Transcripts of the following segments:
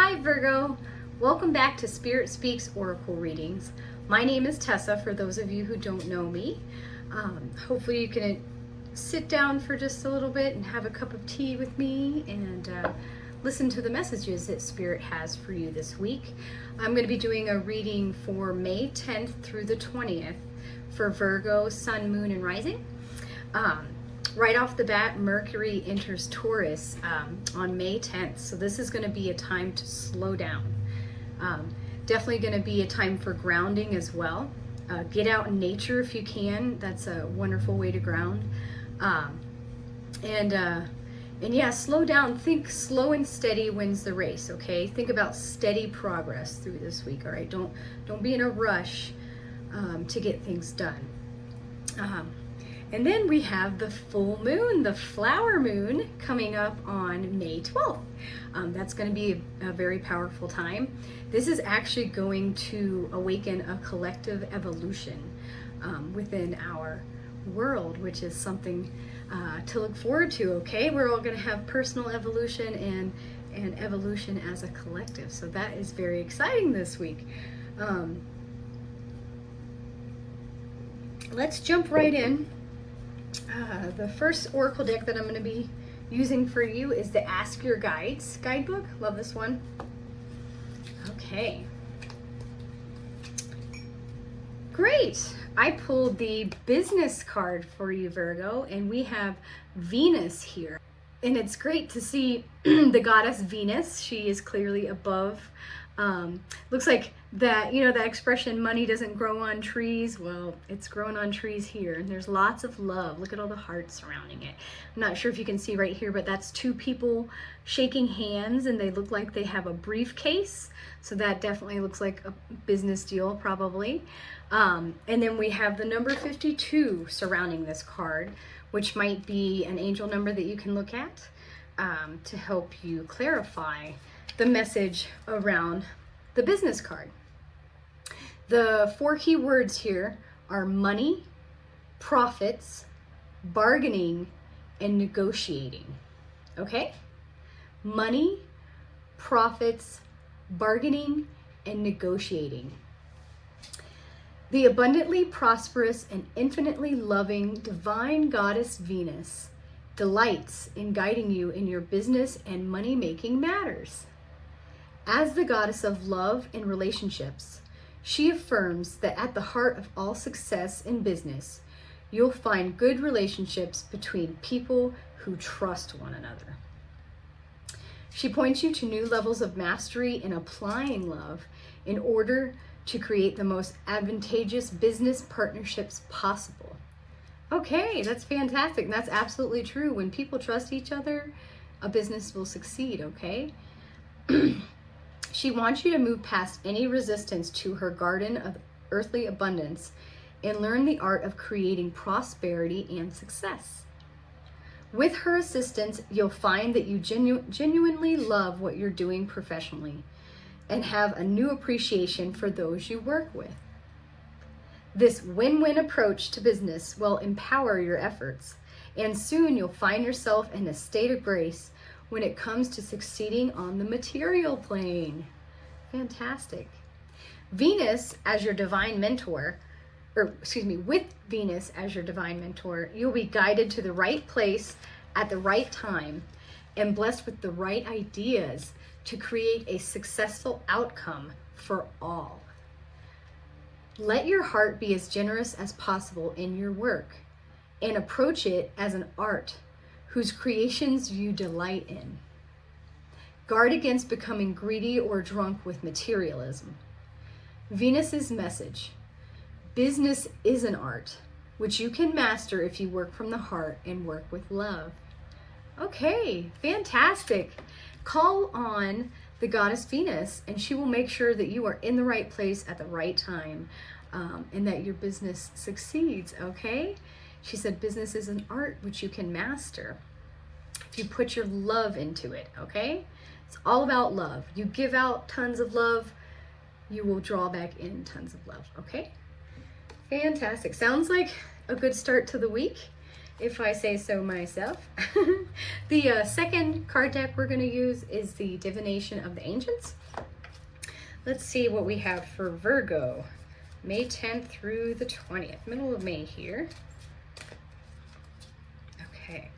Hi Virgo, welcome back to Spirit Speaks Oracle Readings. My name is Tessa, for those of you who don't know me. Hopefully you can sit down for just a little bit and have a cup of tea with me and listen to the messages that Spirit has for you this week. I'm going to be doing a reading for May 10th through the 20th for Virgo, Sun, Moon, and Rising. Right off the bat, Mercury enters Taurus on May 10th, so this is going to be a time to slow down. Definitely going to be a time for grounding as well. Get out in nature if you can. That's a wonderful way to ground. And yeah, slow down. Think slow and steady wins the race, okay? Think about steady progress through this week, all right? Don't be in a rush to get things done. And then we have the full moon, the flower moon, coming up on May 12th. That's going to be a very powerful time. This is actually going to awaken a collective evolution within our world, which is something to look forward to, okay? We're all going to have personal evolution and evolution as a collective. So that is very exciting this week. Let's jump right in. The first oracle deck that I'm going to be using for you is the Ask Your Guides guidebook. Love this one. Okay. Great. I pulled the business card for you, Virgo, and we have Venus here. And it's great to see the goddess Venus. She is clearly above. Looks like that, you know, that expression, money doesn't grow on trees. Well, it's growing on trees here, and there's lots of love. Look at all the hearts surrounding it. I'm not sure if you can see right here, but that's two people shaking hands, and they look like they have a briefcase. So that definitely looks like a business deal, probably. And then we have the number 52 surrounding this card, which might be an angel number that you can look at to help you clarify the message around the business card. The four key words here are money, profits, bargaining, and negotiating. Okay? Money, profits, bargaining, and negotiating. The abundantly prosperous and infinitely loving divine goddess Venus delights in guiding you in your business and money-making matters. As the goddess of love and relationships, she affirms that at the heart of all success in business, you'll find good relationships between people who trust one another. She points you to new levels of mastery in applying love in order to create the most advantageous business partnerships possible. Okay, that's fantastic. And that's absolutely true. When people trust each other, a business will succeed, okay? She wants you to move past any resistance to her garden of earthly abundance and learn the art of creating prosperity and success. With her assistance, you'll find that you genuinely love what you're doing professionally and have a new appreciation for those you work with. This win-win approach to business will empower your efforts, and soon you'll find yourself in a state of grace when it comes to succeeding on the material plane. Fantastic. Venus as your divine mentor, with Venus as your divine mentor, you'll be guided to the right place at the right time and blessed with the right ideas to create a successful outcome for all. Let your heart be as generous as possible in your work and approach it as an art whose creations you delight in. Guard against becoming greedy or drunk with materialism. Venus's message: business is an art, which you can master if you work from the heart and work with love. Okay, fantastic. Call on the goddess Venus, and she will make sure that you are in the right place at the right time, and that your business succeeds, okay? She said business is an art which you can master if you put your love into it, okay? It's all about love. You give out tons of love, you will draw back in tons of love, okay? Fantastic. Sounds like a good start to the week. if I say so myself. The second card deck we're going to use is the Divination of the Ancients. Let's see what we have for Virgo, May 10th through the 20th, middle of May here. Okay.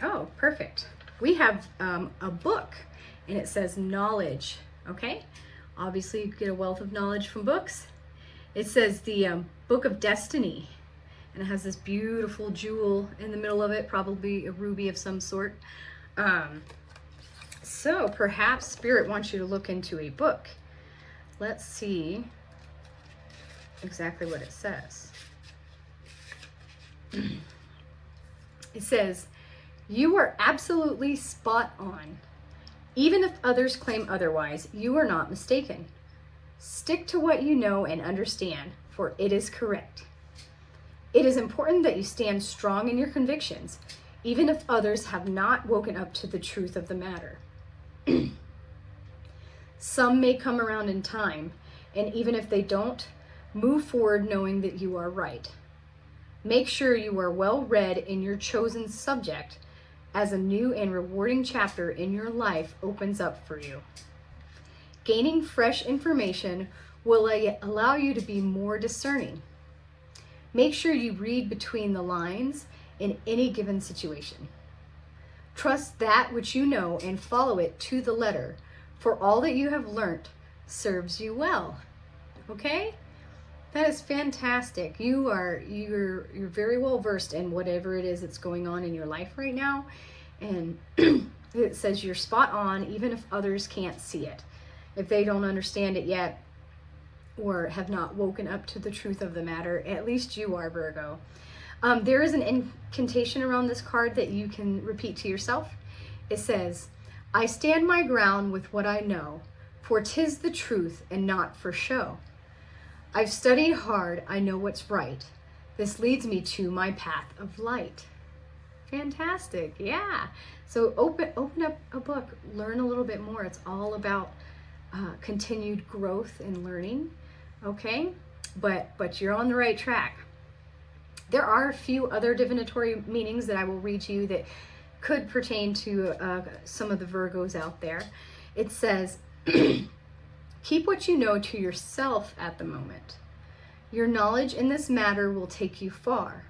Oh, perfect. We have a book, and it says knowledge, okay? Obviously, you get a wealth of knowledge from books. It says the Book of Destiny, and it has this beautiful jewel in the middle of it, probably a ruby of some sort. So perhaps Spirit wants you to look into a book. Let's see exactly what it says. It says, you are absolutely spot on. Even if others claim otherwise, you are not mistaken. Stick to what you know and understand, for it is correct. It is important that you stand strong in your convictions, even if others have not woken up to the truth of the matter. Some may come around in time, and even if they don't, move forward knowing that you are right. Make sure you are well read in your chosen subject, as a new and rewarding chapter in your life opens up for you. Gaining fresh information will allow you to be more discerning. Make sure you read between the lines in any given situation. Trust that which you know and follow it to the letter, for all that you have learnt serves you well. Okay? That is fantastic. You're very well versed in whatever it is that's going on in your life right now. And it says you're spot on, even if others can't see it. If they don't understand it yet or have not woken up to the truth of the matter, at least you are, Virgo. There is an incantation around this card that you can repeat to yourself. It says, I stand my ground with what I know, for 'tis the truth and not for show. I've studied hard, I know what's right. This leads me to my path of light. Fantastic, yeah. So open up a book, learn a little bit more. It's all about continued growth and learning, okay? But you're on the right track. There are a few other divinatory meanings that I will read to you that could pertain to some of the Virgos out there. It says, keep what you know to yourself at the moment. Your knowledge in this matter will take you far.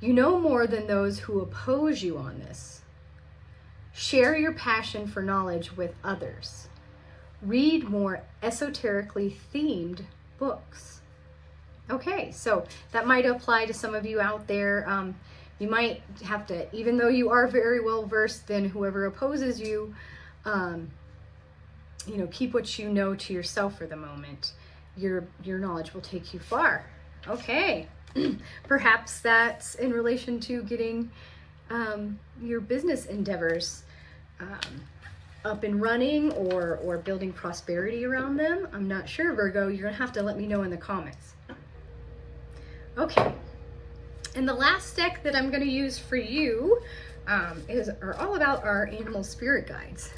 You know more than those who oppose you on this. Share your passion for knowledge with others. Read more esoterically themed books. Okay, so that might apply to some of you out there. You might have to, even though you are very well versed, then whoever opposes you, keep what you know to yourself for the moment. Your knowledge will take you far. Okay, perhaps that's in relation to getting your business endeavors up and running or building prosperity around them. I'm not sure, Virgo. You're gonna have to let me know in the comments. Okay, and the last deck that I'm going to use for you are all about our animal spirit guides.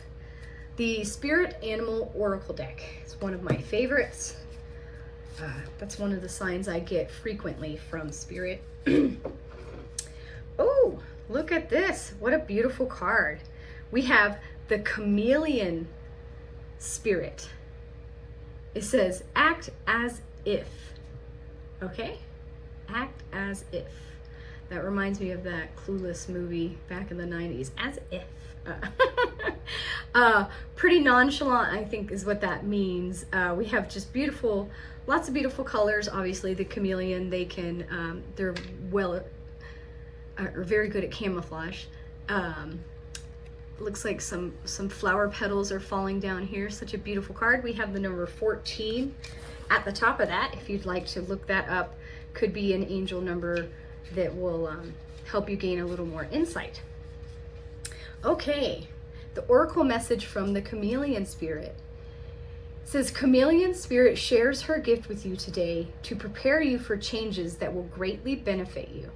The Spirit Animal Oracle deck is one of my favorites. That's one of the signs I get frequently from Spirit. Oh, look at this. What a beautiful card. We have the Chameleon Spirit. It says, act as if. Okay? Act as if. That reminds me of that Clueless movie back in the 90s. As if. Pretty nonchalant, I think, is what that means. We have just beautiful, lots of beautiful colors. Obviously, the chameleon, they can, they're very good at camouflage. Looks like some flower petals are falling down here. Such a beautiful card. We have the number 14 at the top of that. If you'd like to look that up, could be an angel number that will help you gain a little more insight. Okay, the oracle message from the Chameleon Spirit says, Chameleon Spirit shares her gift with you today to prepare you for changes that will greatly benefit you.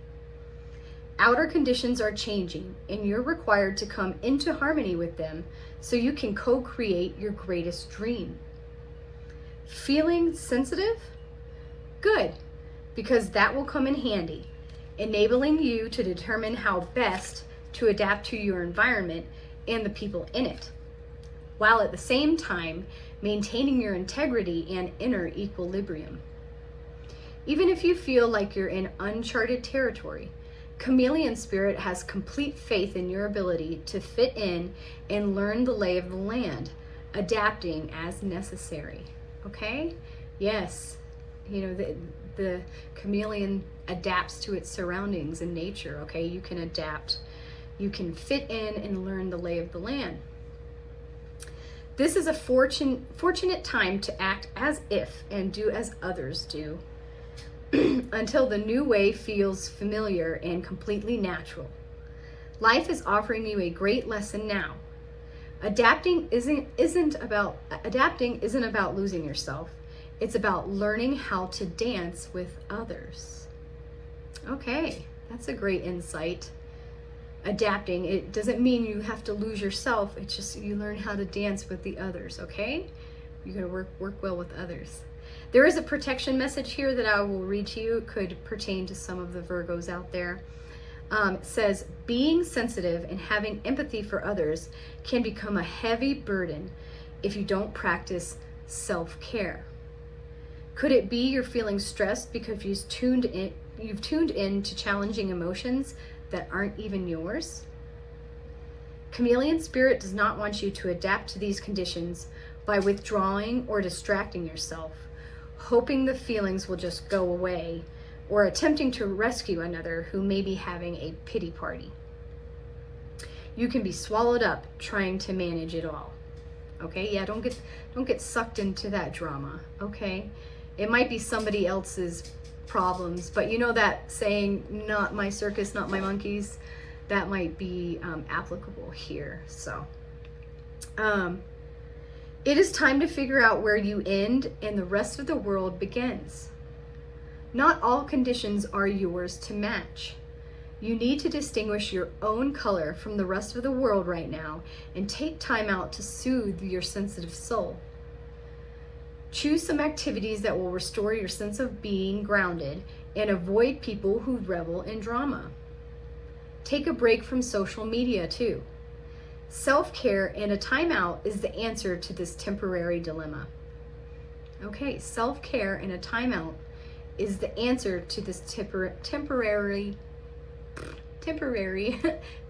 Outer conditions are changing, and you're required to come into harmony with them so you can co-create your greatest dream. Feeling sensitive? Good. because that will come in handy, enabling you to determine how best to adapt to your environment and the people in it, while at the same time maintaining your integrity and inner equilibrium. Even if you feel like you're in uncharted territory, Chameleon Spirit has complete faith in your ability to fit in and learn the lay of the land, adapting as necessary. Okay? Yes, the chameleon adapts to its surroundings and nature. Okay, you can adapt. You can fit in and learn the lay of the land. This is a fortunate time to act as if and do as others do until the new way feels familiar and completely natural. Life is offering you a great lesson now. Adapting isn't about losing yourself. It's about learning how to dance with others. Okay, that's a great insight. Adapting, it doesn't mean you have to lose yourself. It's just you learn how to dance with the others, okay? You're gonna work well with others. There is a protection message here that I will read to you. It could pertain to some of the Virgos out there. It says, being sensitive and having empathy for others can become a heavy burden if you don't practice self-care. Could it be you're feeling stressed because you've tuned in to challenging emotions that aren't even yours? Chameleon Spirit does not want you to adapt to these conditions by withdrawing or distracting yourself, hoping the feelings will just go away, or attempting to rescue another who may be having a pity party. You can be swallowed up trying to manage it all. Okay, yeah, don't get sucked into that drama, okay? It might be somebody else's problems, but you know that saying, not my circus, not my monkeys, that might be applicable here. So it is time to figure out where you end and the rest of the world begins. Not all conditions are yours to match. You need to distinguish your own color from the rest of the world right now and take time out to soothe your sensitive soul. Choose some activities that will restore your sense of being grounded and avoid people who revel in drama. Take a break from social media too. Self-care and a timeout is the answer to this temporary dilemma. Okay, self-care and a timeout is the answer to this temporary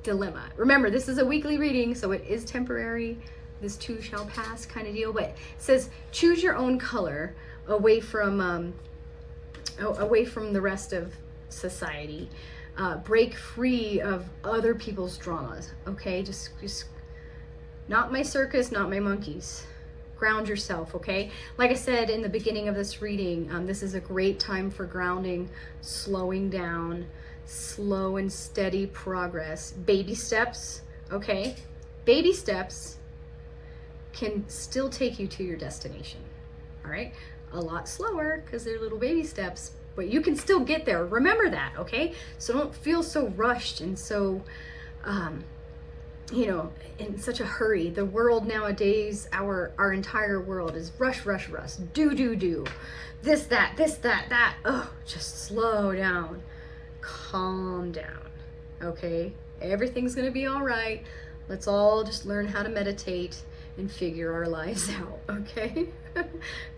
dilemma. Remember, this is a weekly reading, so it is temporary. This too shall pass kind of deal. But it says choose your own color away from the rest of society. Break free of other people's dramas. Okay, just not my circus, not my monkeys. Ground yourself, okay? Like I said in the beginning of this reading, this is a great time for grounding, slowing down, slow and steady progress. Baby steps, okay? Baby steps can still take you to your destination, all right? A lot slower because they're little baby steps, but you can still get there. Remember that, okay? So don't feel so rushed and so, in such a hurry. The world nowadays, our entire world is rush, rush, rush, do, this, that. Oh, just slow down, calm down, okay? Everything's gonna be all right. Let's all just learn how to meditate and figure our lives out, okay?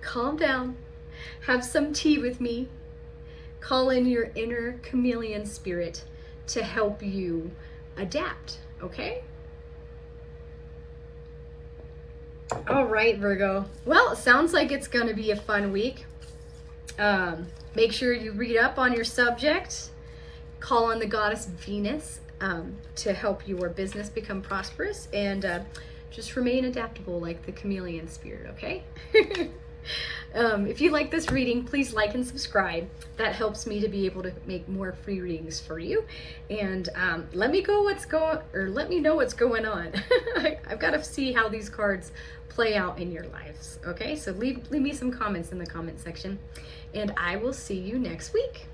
Calm down, have some tea with me, call in your inner chameleon spirit to help you adapt, okay? All right, Virgo. Well, it sounds like it's gonna be a fun week. Make sure you read up on your subject, call on the goddess Venus to help your business become prosperous, and just remain adaptable like the chameleon spirit, okay? If you like this reading, please like and subscribe. That helps me to be able to make more free readings for you. And let me know what's going on. I've got to see how these cards play out in your lives, okay? So leave me some comments in the comment section, and I will see you next week.